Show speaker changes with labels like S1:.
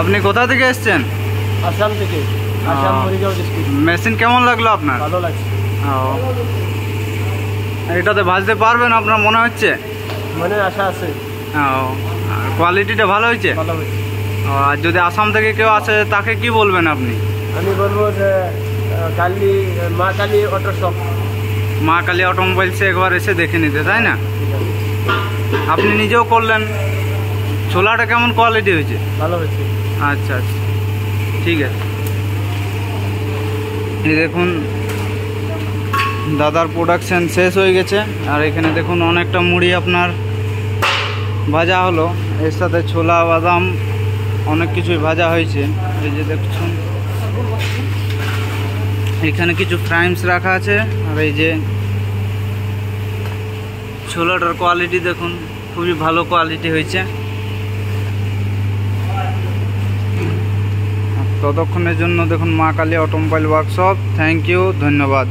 S1: আপনি কোথা থেকে এসেছেন?
S2: আসাম থেকে। আসাম মরিগাঁও ডিস্ট্রিক্ট।
S1: মেশিন কেমন লাগলো আপনার?
S2: ভালো লাগছে।
S1: এটাতে ভাজতে পারবেন আপনার মনে হচ্ছে?
S2: মনে আশা আছে।
S1: কোয়ালিটিটা ভালো হয়েছে?
S2: ভালো হয়েছে।
S1: আর যদি আসাম থেকে কেউ আসে তাকে কি বলবেন আপনি?
S2: আমি বলবো যে মা কালী অটো শপ,
S1: মা কালী অটোমোবাইলসে একবার এসে দেখে নিতে, তাই না? আপনি নিজেও করলেন, ছোলাটা কেমন কোয়ালিটি হয়েছে?
S2: ভালো হয়েছে।
S1: আচ্ছা আচ্ছা, ঠিক আছে। এই দেখুন দাদার প্রোডাকশান শেষ হয়ে গেছে। আর এখানে দেখুন অনেকটা মুড়ি আপনার ভাজা হলো, এর সাথে ছোলা বাদাম অনেক কিছুই ভাজা হয়েছে। এই যে দেখুন এখানে কিছু ফ্রাইমস রাখা আছে। আর এই যে ছোলাটার কোয়ালিটি দেখুন, খুবই ভালো কোয়ালিটি হয়েছে। ততক্ষণের জন্য দেখুন Ma Kali automobile workshop. Thank you, ধন্যবাদ।